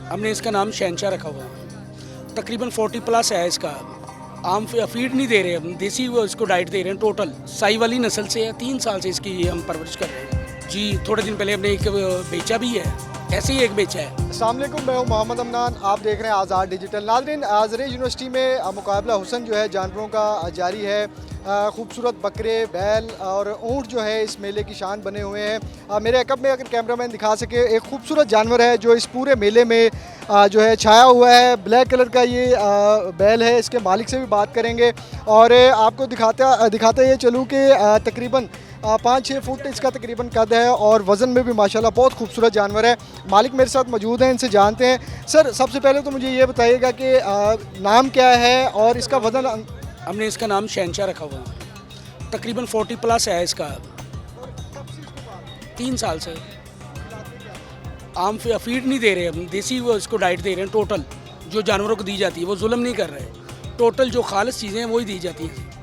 हमने इसका नाम शहनशाह रखा हुआ है। तकरीबन 40 प्लस है इसका। आम फीड नहीं दे रहे हम, देसी वो इसको डाइट दे रहे हैं। टोटल साई वाली नस्ल से है। 3 साल से इसकी हम परवरिश कर रहे हैं जी। थोड़े दिन पहले हमने एक बेचा भी है, ऐसे ही एक बेचा है। अस्सलाम वालेकुम, मैं हूं मोहम्मद अमनान। आप देख रहे हैं आज़ाद डिजिटल। नाज़रीन, ज़रिए यूनिवर्सिटी में मुकाबला हुसन जो है जानवरों का जारी है। खूबसूरत बकरे, बैल और ऊँट जो है इस मेले की शान बने हुए हैं। मेरे अकब में अगर कैमरामैन दिखा सके, एक खूबसूरत जानवर है जो इस पूरे मेले में जो है छाया हुआ है। ब्लैक कलर का ये बैल है। इसके मालिक से भी बात करेंगे और आपको दिखाता ये चलूँ कि तकरीबन 5-6 फुट इसका तकरीबन कद है और वज़न में भी माशाल्लाह बहुत खूबसूरत जानवर है। मालिक मेरे साथ मौजूद हैं, इनसे जानते हैं। सर, सबसे पहले तो मुझे ये बताइएगा कि नाम क्या है और इसका वज़न? हमने इसका नाम शहनशाह रखा हुआ है। तकरीबन 40 प्लस है इसका। 3 साल से। आम फीड नहीं दे रहे हम, देसी वो इसको डाइट दे रहे हैं। टोटल जो जानवरों को दी जाती है वो जुल्म नहीं कर रहे। टोटल जो खालिस चीज़ें हैं वही दी जाती हैं।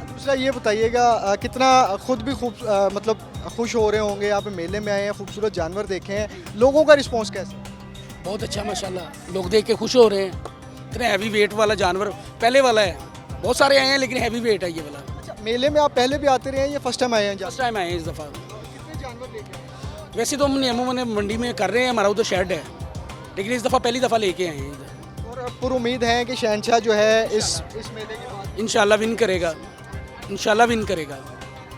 दूसरा ये बताइएगा, कितना खुद भी मतलब खुश हो रहे होंगे, यहाँ पे मेले में आए हैं, खूबसूरत जानवर देखे हैं, लोगों का रिस्पॉन्स कैसा? बहुत अच्छा माशाल्लाह, लोग देख के खुश हो रहे हैं। इतना हैवी वेट वाला जानवर पहले वाला है। बहुत सारे आए हैं लेकिन हैवी वेट है ये वाला। अच्छा, मेले में आप पहले भी आते रहे हैं या फर्स्ट टाइम आए हैं? फर्स्ट टाइम आए हैं इस दफ़ा। कितने जानवर लेके आए? वैसे तो हम अमूमन मंडी में कर रहे हैं, हमारा उधर शेड है, लेकिन इस दफ़ा पहली दफ़ा लेके आए हैं इधर। और पूरी उम्मीद है कि शहनशाह जो है इस मेले के बाद इंशाल्लाह विन करेगा, इंशाल्लाह विन करेगा।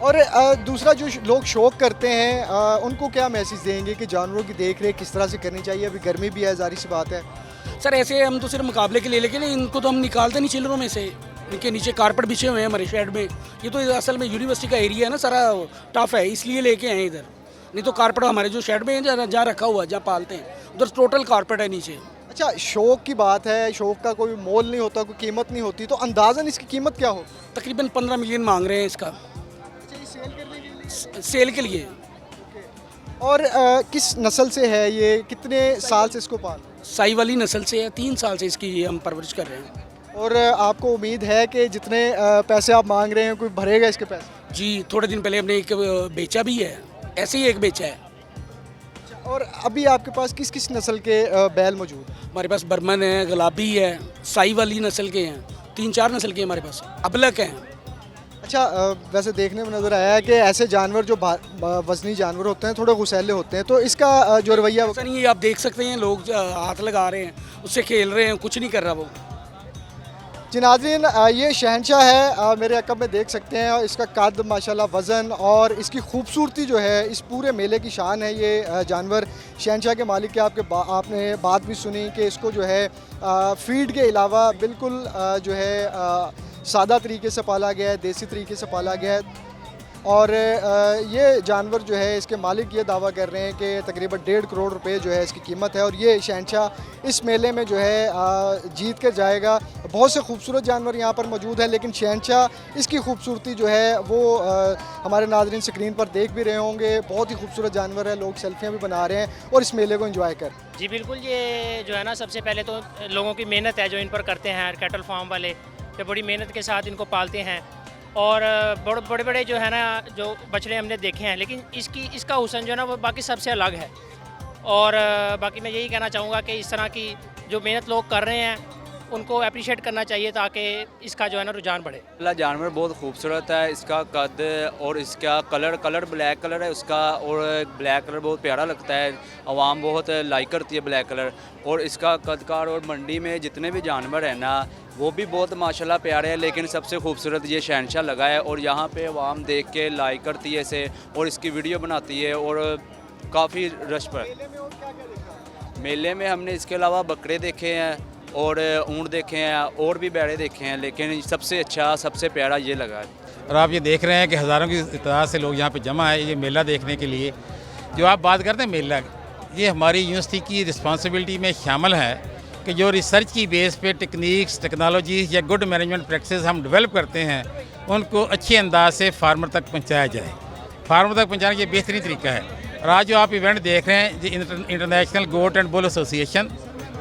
और दूसरा जो लोग शौक करते हैं उनको क्या मैसेज देंगे कि जानवरों की देख रेख किस तरह से करनी चाहिए? अभी गर्मी भी है, जाहिर सी बात है। सर ऐसे हम तो सिर्फ मुकाबले के लिए, लेकिन इनको तो हम निकालते नहीं चिल्लरों में से। इनके नीचे कारपेट बिछे हुए हैं हमारे शेड में। ये तो असल में यूनिवर्सिटी का एरिया है ना, सारा टफ है, इसलिए लेके आए इधर। नहीं तो कारपेट हमारे जो शेड में है जहाँ रखा हुआ है, जहाँ पालते हैं, उधर टोटल कारपेट है नीचे। अच्छा, शौक की बात है, शौक का कोई मोल नहीं होता, कोई कीमत नहीं होती, तो अंदाज़न इसकी कीमत क्या हो? तकरीबन 15 मिलियन मांग रहे हैं इसका। अच्छा, ये सेल करने के लिए? सेल के लिए। और किस नस्ल से है ये? कितने साल से इसको पाल? साई वाली नस्ल से है। 3 साल से इसकी हम परवरिश कर रहे हैं। और आपको उम्मीद है कि जितने पैसे आप मांग रहे हैं कोई भरेगा इसके पैसे? जी, थोड़े दिन पहले हमने एक बेचा भी है, ऐसे ही एक बेचा है। और अभी आपके पास किस किस नस्ल के बैल मौजूद हैं? हमारे पास बर्मन है, गुलाबी है, साई वाली नस्ल के हैं। 3-4 नस्ल के हमारे पास अबलक हैं। अच्छा, वैसे देखने में नज़र आया है कि ऐसे जानवर जो वज़नी जानवर होते हैं थोड़े गुस्सैले होते हैं, तो इसका जो रवैया? ऐसा नहीं है, आप देख सकते हैं लोग हाथ लगा रहे हैं, उससे खेल रहे हैं, कुछ नहीं कर रहा वो। जी नाज़रीन, ये शहनशाह है, मेरे अकब में देख सकते हैं। इसका कद, माशाल्लाह, वज़न और इसकी खूबसूरती जो है इस पूरे मेले की शान है ये जानवर। शहनशाह के मालिक के आपने बात भी सुनी कि इसको जो है फीड के अलावा बिल्कुल जो है सादा तरीके से पाला गया है, देसी तरीके से पाला गया है। और ये जानवर जो है इसके मालिक ये दावा कर रहे हैं कि तकरीबन 1.5 करोड़ रुपए जो है इसकी कीमत है और ये शहनशाह इस मेले में जो है जीत कर जाएगा। बहुत से खूबसूरत जानवर यहाँ पर मौजूद हैं, लेकिन शहनशाह इसकी खूबसूरती जो है वो हमारे नाज़रीन स्क्रीन पर देख भी रहे होंगे। बहुत ही खूबसूरत जानवर है, लोग सेल्फियाँ भी बना रहे हैं और इस मेले को एंजॉय कर। जी बिल्कुल, ये जो है ना, सबसे पहले तो लोगों की मेहनत है जो इन पर करते हैं। कैटल फार्म वाले जो बड़ी मेहनत के साथ इनको पालते हैं और बड़े बड़े जो है ना जो बछड़े हमने देखे हैं, लेकिन इसका हुस्न जो है ना वो बाकी सबसे अलग है। और बाकी मैं यही कहना चाहूँगा कि इस तरह की जो मेहनत लोग कर रहे हैं उनको अप्रिशिएट करना चाहिए ताकि इसका जो है ना रुझान बढ़े। अगला जानवर बहुत खूबसूरत है, इसका कद और इसका कलर ब्लैक कलर है उसका, और ब्लैक कलर बहुत प्यारा लगता है, आवाम बहुत लाइक करती है ब्लैक कलर। और इसका कदकार और मंडी में जितने भी जानवर हैं ना वो भी बहुत माशाल्लाह प्यारे हैं, लेकिन सबसे खूबसूरत ये शहनशाह लगा है और यहाँ पे आवाम देख के लाइक करती है इसे और इसकी वीडियो बनाती है और काफ़ी रश पर। मेले में हमने इसके अलावा बकरे देखे हैं और ऊँट देखे हैं और भी बैड़े देखे हैं, लेकिन सबसे अच्छा सबसे प्यारा ये लगा है। और आप ये देख रहे हैं कि हज़ारों की तादाद से लोग यहाँ पे जमा है ये मेला देखने के लिए। जो आप बात करते हैं मेला, ये हमारी यूनिवर्सिटी की रिस्पांसिबिलिटी में शामिल है कि जो रिसर्च की बेस पे टेक्निक्स, टेक्नोलॉजीज़ या गुड मैनेजमेंट प्रैक्टिस हम डेवलप करते हैं उनको अच्छे अंदाज से फार्मर तक पहुँचाया जाए। फार्मर तक पहुँचाने के बेहतरीन तरीका है। और आज जो आप इवेंट देख रहे हैं, जो international goat and bull association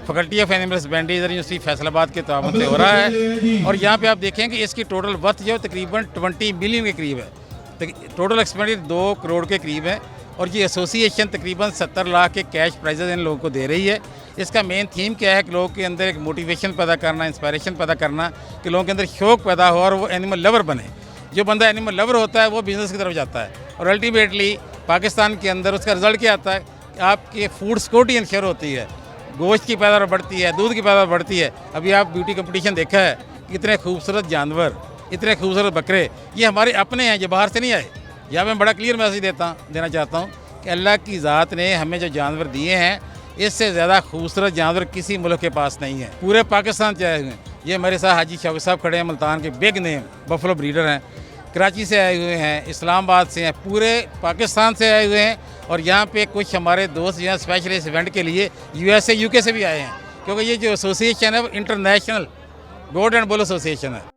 faculty of animal husbandry university Faisalabad के तावन से हो रहा है। और यहाँ पे आप देखेंगे इसकी टोटल वर्थ जो तकरीबन 20 मिलियन के करीब है। टोटल एक्सपेंडिचर 2 करोड़ के करीब है और ये एसोसिएशन तकरीबन 70 लाख के कैश प्राइजेज इन लोगों को दे रही है। इसका मेन थीम क्या है कि लोगों के अंदर एक मोटिवेशन पैदा करना, इंस्पायरेशन पैदा करना, कि लोगों के अंदर शौक़ पैदा हो और वो एनिमल लवर बने। जो बंदा एनिमल लवर होता है वो बिज़नेस की तरफ जाता है और अल्टीमेटली पाकिस्तान के अंदर उसका रिज़ल्ट क्या आता है कि आपकी फूड सिक्योरिटी इंश्योर होती है, गोश्त की पैदावार बढ़ती है, दूध की पैदावार बढ़ती है। अभी आप ब्यूटी कंपटीशन देखा है, इतने खूबसूरत जानवर, इतने खूबसूरत बकरे, ये हमारे अपने हैं, ये बाहर से नहीं आए। यहाँ मैं बड़ा क्लियर मैसेज देना चाहता हूँ कि अल्लाह की ज़ात ने हमें जो जानवर दिए हैं, इससे ज़्यादा खूबसूरत जानवर किसी मुल्क के पास नहीं है। पूरे पाकिस्तान से आए हुए हैं। ये मेरे साथ हाजी शौकत साहब खड़े हैं, मुल्तान के बिग नेम बफलो ब्रीडर हैं, कराची से आए हुए हैं, इस्लामाबाद से हैं, पूरे पाकिस्तान से आए हुए हैं। और यहाँ पे कुछ हमारे दोस्त यहाँ स्पेशल इस इवेंट के लिए USA UK से भी आए हैं, क्योंकि ये जो एसोसिएशन है वो इंटरनेशनल गोड एंड बुल एसोसिएशन है।